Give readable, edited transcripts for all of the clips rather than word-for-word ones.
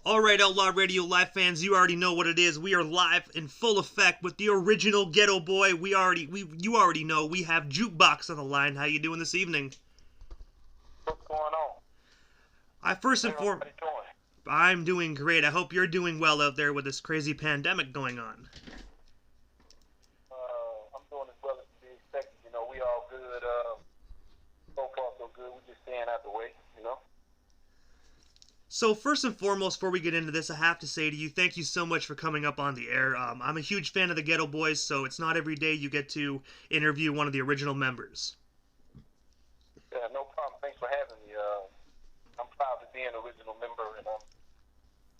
All right, Outlaw Radio Live fans, you already know what it is. We are live in full effect with the original Ghetto Boy. You already know we have Jukeboxx on the line. How you doing this evening? What's going on? I first How's and foremost, everybody doing? I'm doing great. I hope you're doing well out there with this crazy pandemic going on. I'm doing as well as to be expected. We all good. So far so good. We just staying out the way. So first and foremost, before we get into this, I have to say to you, thank you so much for coming up on the air. I'm a huge fan of the Ghetto Boys, so it's not every day you get to interview one of the original members. Yeah, no problem. Thanks for having me. I'm proud to be an original member, and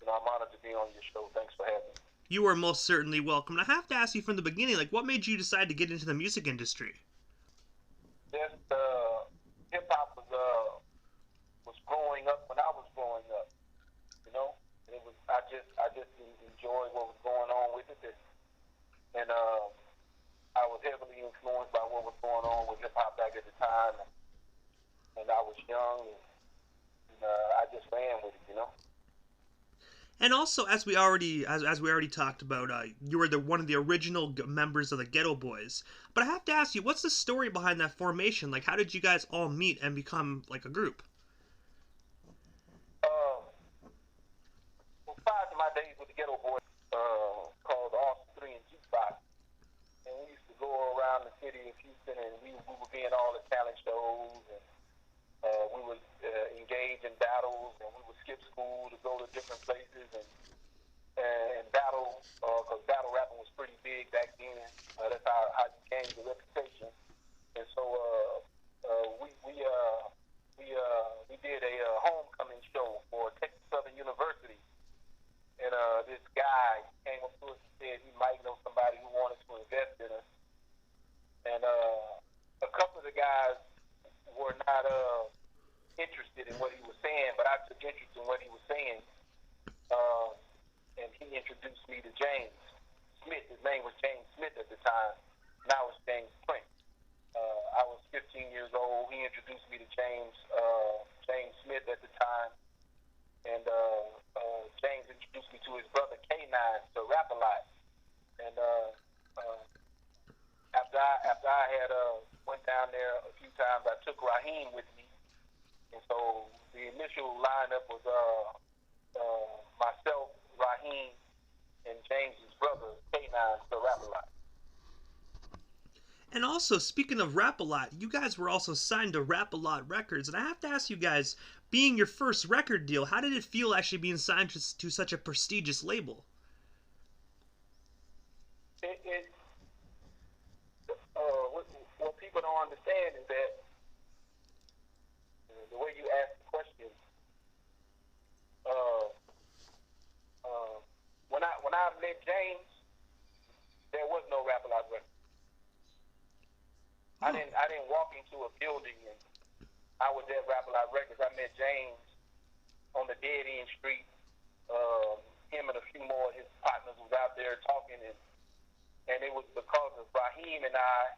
I'm honored to be on your show. Thanks for having me. You are most certainly welcome. And I have to ask you from the beginning, like, what made you decide to get into the music industry? Just hip hop was growing up when I was growing up. It was I just enjoyed what was going on with it, and I was heavily influenced by what was going on with hip hop back at the time, and I was young, and I just ran with it. And also, as we already talked about, you were one of the original members of the Ghetto Boys. But I have to ask you, what's the story behind that formation? Like, how did you guys all meet and become like a group? Well, prior to my days with the Ghetto Boys, called Austin 3 and Jukeboxx, and we used to go around the city of Houston, and we would be in all the talent shows, and we would engage in battles, and we would skip school to go to different places and battle, because battle rapping was pretty big back then. That's how you gained the reputation. And so we did a homecoming show for Texas Southern University, and this guy came up to us and said he might know somebody who wanted to invest in us. And a couple of the guys were not interested in what he was saying, but I took interest in what he was saying, and he introduced me to James Smith. His name was James Smith at the time. Now it's James Prince. I was 15 years old. He introduced me to James Smith at the time, and James introduced me to his brother K9 to rap a lot. And after I had went down there a few times, I took Raheem with me. And so the initial lineup was myself, Raheem, and James's brother, K9, to rap a lot. And also, speaking of Rap-A-Lot, you guys were also signed to Rap-A-Lot Records. And I have to ask you guys, being your first record deal, how did it feel actually being signed to such a prestigious label? What people don't understand is that the way you ask the question, when I met James, there was no Rap-A-Lot Records. I didn't walk into a building and I was at Rap-A-Lot Records. I met James on the dead end street. Him and a few more of his partners was out there talking, and it was because of Raheem and I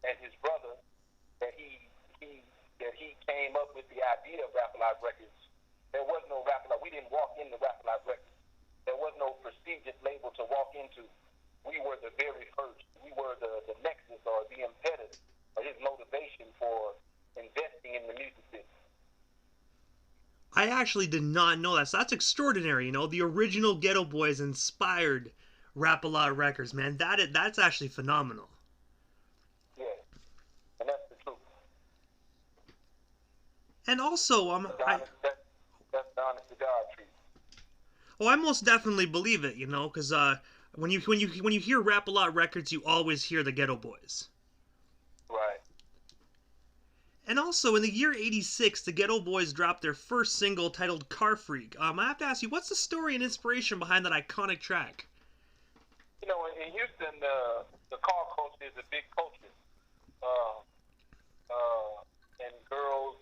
and his brother that he came up with the idea of Rap-A-Lot Records. There was no Rap-A-Lot. We didn't walk into Rap-A-Lot Records. There was no prestigious label to walk into. We were the very first. We were the nexus or the impetus or his motivation for investing in the music business. I actually did not know that. So that's extraordinary. The original Ghetto Boys inspired Rap-A-Lot Records, man. That's actually phenomenal. Yeah, and that's the truth. And also, That's the honest to God truth. I most definitely believe it, because when you hear Rap-A-Lot Records, you always hear the Ghetto Boys. Right. And also, in the year '86, the Ghetto Boys dropped their first single titled Car Freak. I have to ask you, what's the story and inspiration behind that iconic track? In Houston, the car culture is a big culture. And girls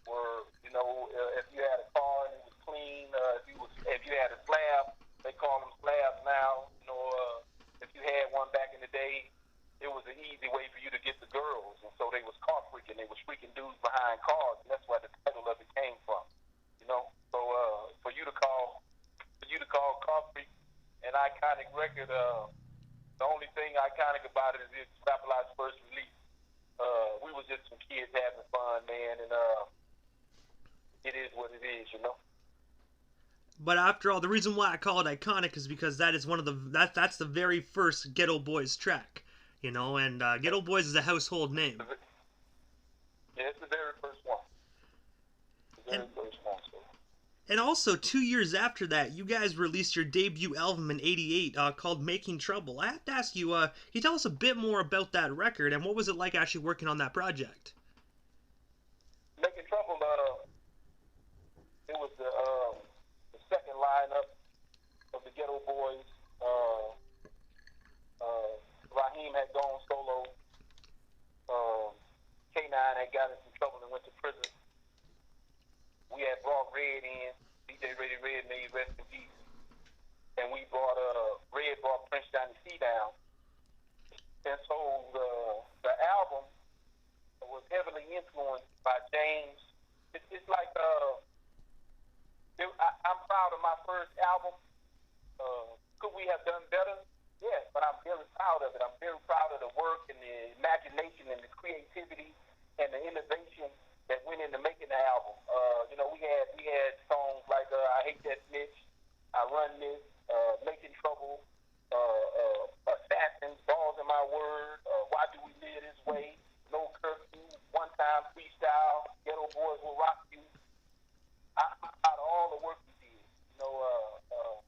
were, if you had a car and it was clean, if you had a slab, they call them slabs now. If you had one back in the day, it was an easy way for you to get the girls, and so they was car freaking. They was freaking dudes behind cars, and that's where the title of it came from. So for you to call iconic record. The only thing iconic about it is it's Rap Alive's first release. We was just some kids having fun, man, and it is what it is, you know. But after all, the reason why I call it iconic is because that is one of that's the very first Ghetto Boys track, you know, and Ghetto Boys is a household name. Yeah, it's the very first one. The very And first one. So. and also 2 years after that, you guys released your debut album in '88 called "Making Trouble." I have to ask you, can you tell us a bit more about that record and what was it like actually working on that project? Making Trouble, it was the second lineup of the Ghetto Boys. Raheem had gone solo. K9 had got in some trouble and went to prison. We had brought Red in. DJ Ready Red, may he rest in peace. And we brought Red brought Prince Johnny C down. And so the album was heavily influenced by James. It's like I'm proud of my first album. Could we have done better? Yes, but I'm very proud of it. I'm very proud of the work and the imagination and the creativity and the innovation that went into making the album. You know, we had songs like I Hate That Snitch, I Run This, Making Trouble, Assassins, Balls in My Word, Why Do We Live This Way, No Curfew, One Time Freestyle, Ghetto Boys Will Rock You. I'm proud of all the work we did. You know,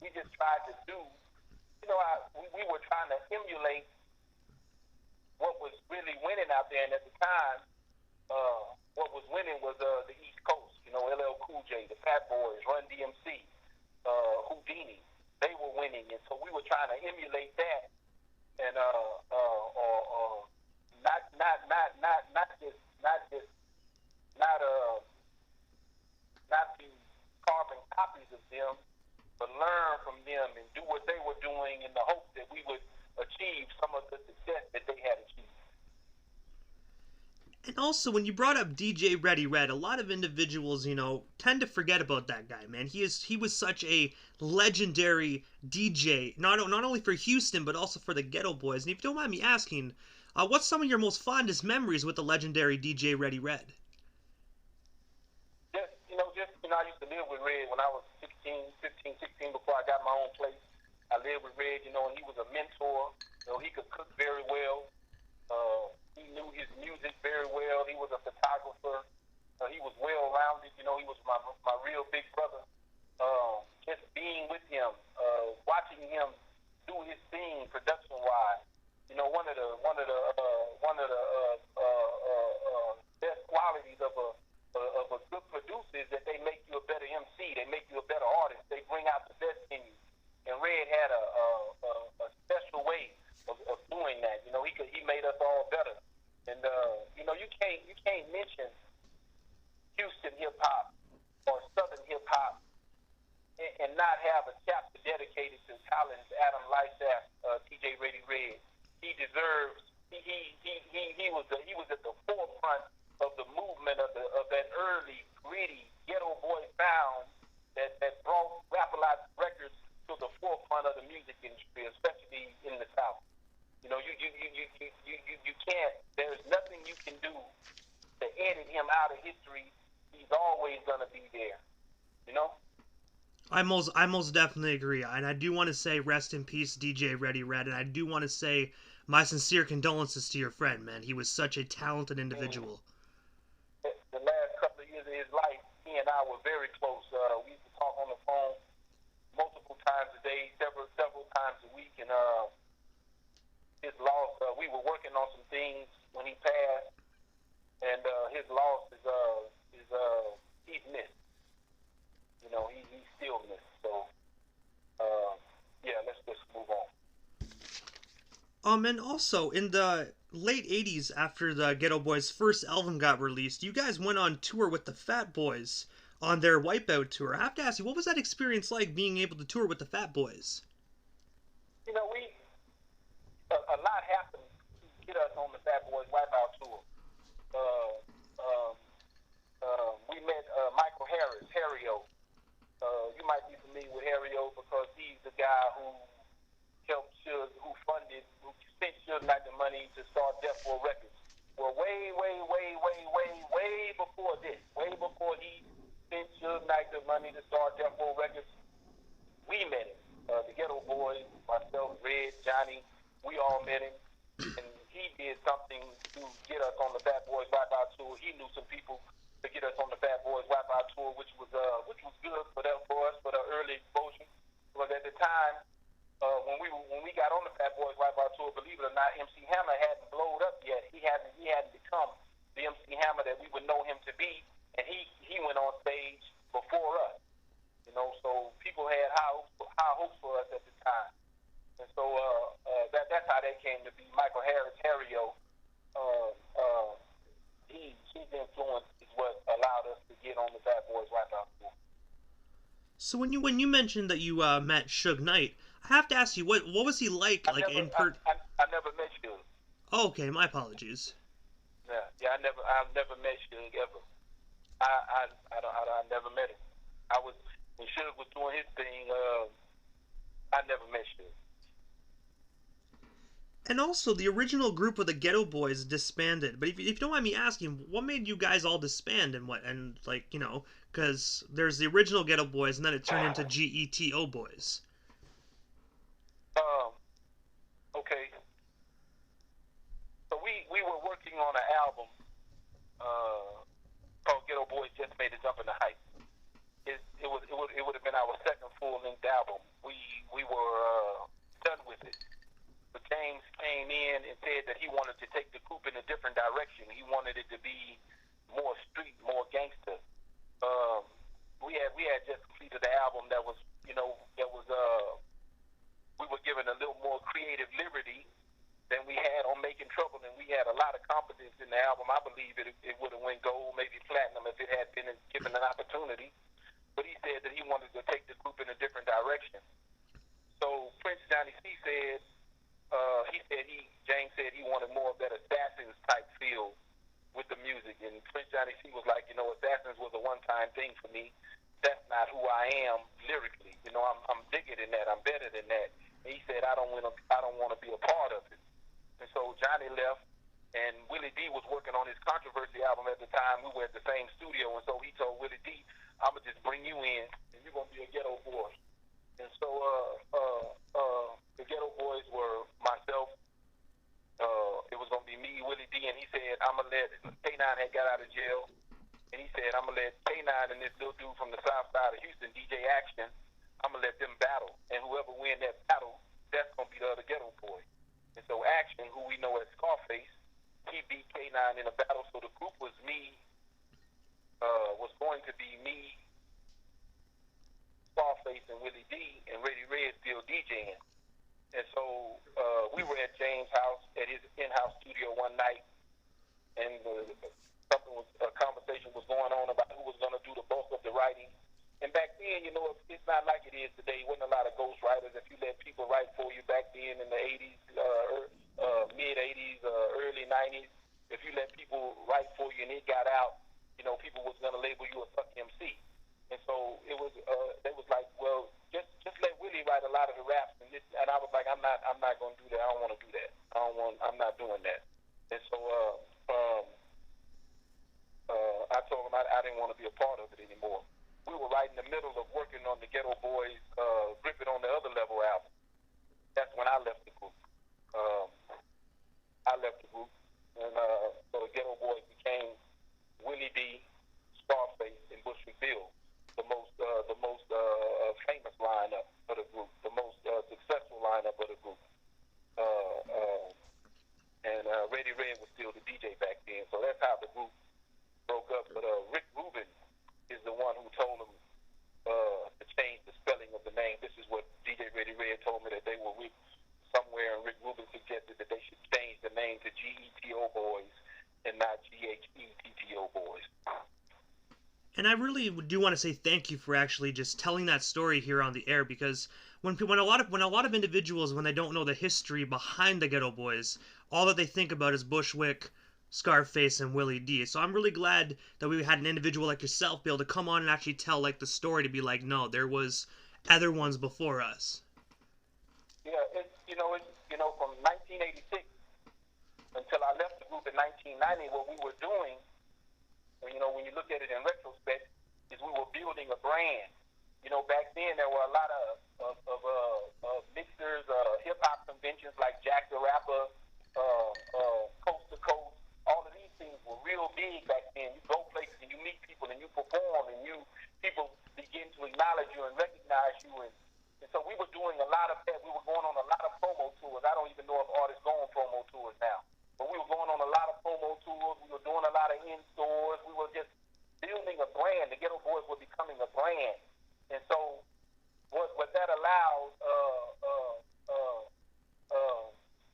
we just tried to do, you know, we were trying to emulate what was really winning out there. And at the time, what was winning was the East Coast. You know, LL Cool J, the Fat Boys, Run DMC, Houdini. They were winning. And so we were trying to emulate that. And not be carbon copies of them, but learn from them and do what they were doing in the hope that we would achieve some of the success that they had achieved. And also, when you brought up DJ Ready Red, a lot of individuals, you know, tend to forget about that guy, man. He was such a legendary DJ, not only for Houston, but also for the Ghetto Boys. And if you don't mind me asking, what's some of your most fondest memories with the legendary DJ Ready Red? I used to live with Red when I was 15, 16, before I got my own place. I lived with Red, you know, and he was a mentor. You know, he could cook very well. He knew his music very well. He was a photographer. He was well-rounded. You know, he was my real big brother. Just being with him, watching him do his thing production-wise. You know, one of the best qualities of a good producer is that they make you a better MC. They make you a better artist. They bring out the best in you. And Red had a special way of doing that. You know, he made us all better. And you know, you can't mention Houston hip hop or Southern hip hop and not have a chapter dedicated to Collins, Adam Lysath, TJ Ready Red. He deserves. He was at the forefront of the movement of that early gritty ghetto boy sound that brought Rap Alive records to the forefront of the music industry, especially in the South. You know, you can't. There's nothing you can do to edit him out of history. He's always gonna be there. You know. I most definitely agree, and I do want to say rest in peace, DJ Ready Red, and I do want to say my sincere condolences to your friend, man. He was such a talented individual. The last couple of years of his life, he and I were very close. We used to talk on the phone multiple times a day, several times a week, and his loss. We were working on some things when he passed, and his loss is he's missed. You know, he's still missed. So, yeah, let's just move on. And also, in the late 80s, after the Ghetto Boys' first album got released, you guys went on tour with the Fat Boys on their Wipeout tour. I have to ask you, what was that experience like, being able to tour with the Fat Boys? You know, a lot happened to get us on the Fat Boys Wipeout tour. We met Michael Harris, Harrio. You might be familiar with Harry-O because he's the guy who helped Suge, who sent Suge Knight the money to start Death Row Records. Well, way before this, way before he sent Suge Knight the money to start Death Row Records, we met him. The Ghetto Boys, myself, Red, Johnny, we all met him. And he did something to get us on the Bad Boys Wipeout tour. He knew some people to get us on the Bad Boys Wipeout tour, which was good for us for the early exposure. Because at the time, when we got on the Bad Boys Wipeout tour, believe it or not, MC Hammer hadn't blowed up yet. He hadn't become the MC Hammer that we would know him to be, and he went on stage before us. You know, so people had high hopes for us at the time. And so that's how that came to be. Michael Harris, Harry-O, his influence is what allowed us to get on the Bad Boys Wipeout tour. So when you mentioned that you met Suge Knight, I have to ask you what was he like in per? I never met Suge. Oh, okay, my apologies. Yeah, I've never met Suge ever. I never met him. When Suge was doing his thing, I never met Suge. And also, the original group of the Ghetto Boys disbanded. But if you don't mind me asking, what made you guys all disband and what? And, like, you know, because there's the original Ghetto Boys and then it turned into Geto Boys. Okay. So we were working on an album called Ghetto Boys Just Made a Jump in the Hype. It would have been our second full-length album. We were done with it. But James came in and said that he wanted to take the group in a different direction. He wanted it to be more street, more gangster. We had just completed the album that was, we were given a little more creative liberty than we had on Making Trouble, and we had a lot of confidence in the album. I believe it would have went gold, maybe platinum, if it had been given an opportunity. But he said that he wanted to take the group in a different direction. So Prince Johnny C said, James said he wanted more of that Assassins type feel with the music, and Prince Johnny C was like, Assassins was a one-time thing for me. That's not who I am lyrically. I'm bigger than that. I'm better than that. And he said, I don't want to be a part of it. And so Johnny left, and Willie D was working on his Controversy album at the time. We were at the same studio, and so he told Willie D, I'm gonna just bring you in, and you're gonna be a Ghetto Boy. And so the Ghetto Boys were myself. It was gonna be me, Willie D, and he said I'm gonna let K9 had got out of jail, and he said I'm gonna let K9 and this little dude from the south side of Houston, DJ Action, I'm gonna let them battle, and whoever win that battle, that's gonna be the other Ghetto Boy. And so Action, who we know as Scarface, he beat K9 in a battle. So the group was going to be me, Scarface, and Willie D, and Reddy Red still DJing. And so we were at James' house, at his in-house studio one night, and a conversation was going on about who was going to do the bulk of the writing. And back then, it's not like it is today. There wasn't a lot of ghost writers. If you let people write for you back then in the 80s, mid-80s, early 90s, if you let people write for you and it got out, people was going to label you a fuck MC. And so it was, they was like, well, just let Willie write a lot of the raps. And I was like, I'm not going to do that. I don't want to do that. I'm not doing that. And so I told him I didn't want to be a part of it anymore. We were right in the middle of working on the Ghetto Boys, Grip It on the Other Level album. That's when I left the group. And so the Ghetto Boys became Willie D, Scarface, and Bushwick Bill, the most famous lineup of the group, the most successful lineup of the group. And Reddy Red was still the DJ back then, so that's how the group broke up. But Rick Rubin is the one who told him to change the spelling of the name. This is what DJ Reddy Red told me, that they were with somewhere, and Rick Rubin suggested that they should change the name to Geto Boys and not Ghetto Boys. And I really do want to say thank you for actually just telling that story here on the air, because when a lot of individuals, when they don't know the history behind the Ghetto Boys, all that they think about is Bushwick, Scarface and Willie D. So I'm really glad that we had an individual like yourself be able to come on and actually tell like the story to be like, no, there was other ones before us. Yeah, from 1986 until I left the group in 1990, what we were doing, when you look at it in retrospect, is we were building a brand. Back then there were a lot of mixers, hip hop conventions like Jack the Rapper, Coast to Coast. All of these things were real big back then. You go places and you meet people and you perform and people begin to acknowledge you and recognize you. And so we were doing a lot of that. We were going on a lot of promo tours. I don't even know if artists go on promo tours now. But we were going on a lot of promo tours. We were doing a lot of in-stores. We were just building a brand. The Ghetto Boys were becoming a brand. And so what that allowed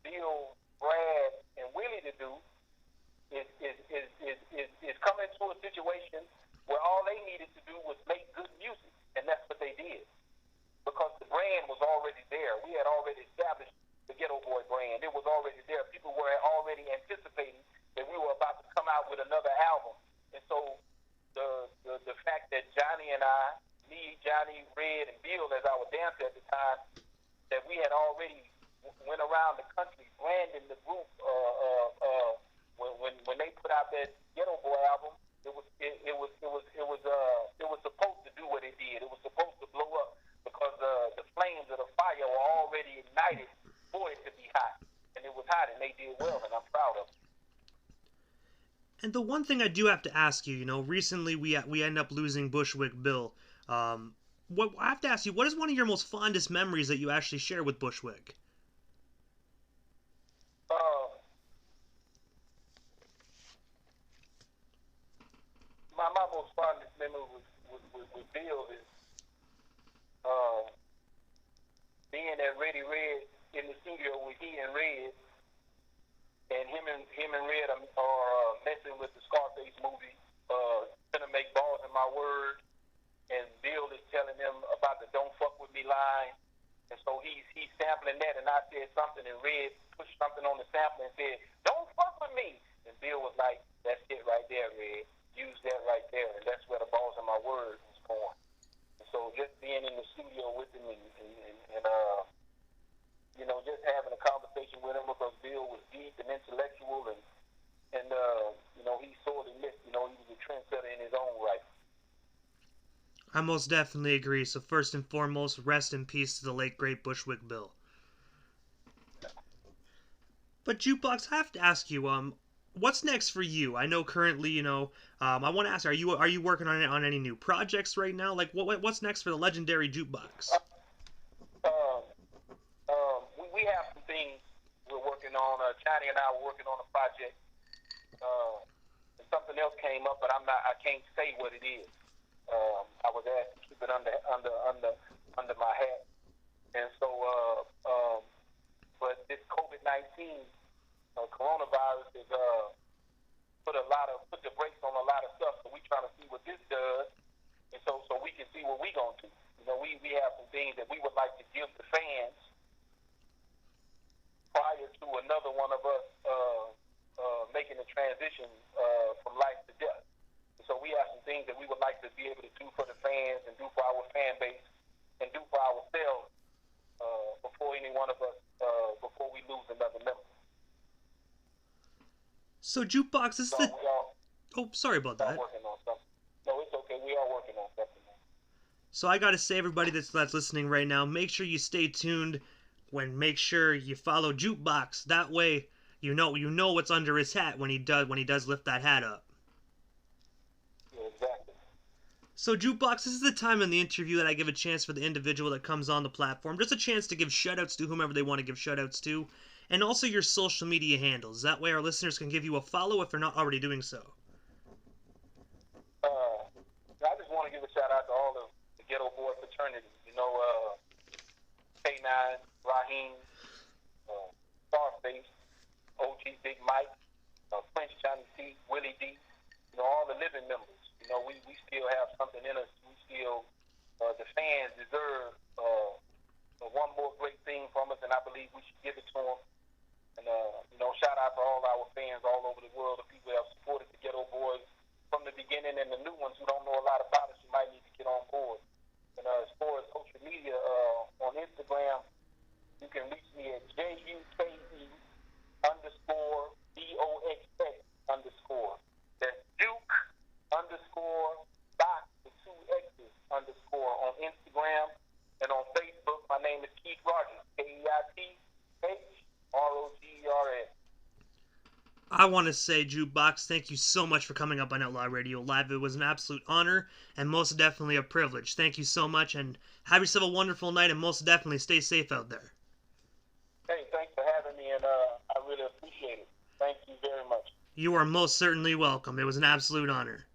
Bill, Brad, and Willie to do is come into a situation where all they needed to do was make good music. And that's what they did. Because the brand was already there. We had already established the Ghetto Boy brand. It was already there. People were already anticipating that we were about to come out with another album. And so the fact that Johnny and I, me, Johnny, Red, and Bill, as our dancer at the time, that we had already went around the country branding the group. When they put out that Ghetto Boy album, it was supposed to do what it did. It was supposed to blow up because the flames of the fire were already ignited for it to be hot, and it was hot, and they did well, and I'm proud of them. And the one thing I do have to ask you, recently we end up losing Bushwick Bill. What I have to ask you, what is one of your most fondest memories that you actually share with Bushwick? My most fondest memory with Bill is being at Ready Red in the studio with he and Red, and him and Red are messing with the Scarface movie, gonna make balls in my word, and Bill is telling them about the "Don't fuck with me" line, and so he's sampling that, and I said something, and Red pushed something on the sample and said, "Don't fuck with me," and Bill was like, "That's it right there, Red. Use that right there," and that's where the balls in my word was born. And so just being in the studio with him and just having a conversation with him because Bill was deep and intellectual and he sorely missed. He was a trendsetter in his own right. I most definitely agree. So first and foremost, rest in peace to the late great Bushwick Bill. But Jukeboxx, I have to ask you, what's next for you? I know currently, I want to ask, are you working on any new projects right now? Like, what's next for the legendary Jukeboxx? We have some things we're working on. Johnny and I were working on a project. And something else came up, but I can't say what it is. I was asked to keep it under my hat, and so but this COVID-19 coronavirus has put the brakes on a lot of stuff. So we trying to see what this does, and so we can see what we gonna do. We have some things that we would like to give the fans prior to another one of us making a transition from life to death. So we have some things that we would like to be able to do for the fans and do for our fan base and do for ourselves before any one of us, before we lose another member. So Jukeboxx, this is the... Oh, sorry about that. Working on something. No, it's okay. We are working on something. So I gotta say, everybody that's listening right now, make sure you stay tuned. Make sure you follow Jukeboxx. That way, you know what's under his hat when he does lift that hat up. Yeah, exactly. So Jukeboxx, this is the time in the interview that I give a chance for the individual that comes on the platform, just a chance to give shoutouts to whomever they want to give shoutouts to, and also your social media handles. That way our listeners can give you a follow if they're not already doing so. I just want to give a shout out to all of the Ghetto Boy fraternity. K9, Raheem, Scarface, OG Big Mike, Prince Johnny C, Willie D, all the living members. We still have something in us. We still, the fans deserve one more great thing from us, and I believe we should give it to them. And, shout out to all our fans all over the world, the people that have supported the Ghetto Boys from the beginning, and the new ones who don't know a lot about us, you might need to get on board. And as far as social media, on Instagram, you can reach me at JUKE_BOXX_. That's Juke _box with two X's _, on Instagram. And on Facebook, my name is Keith Rogers, KEITHROGERS. I want to say, Jukeboxx, thank you so much for coming up on Outlaw Radio Live. It was an absolute honor and most definitely a privilege. Thank you so much, and have yourself a wonderful night, and most definitely stay safe out there. Hey, thanks for having me, and I really appreciate it. Thank you very much. You are most certainly welcome. It was an absolute honor.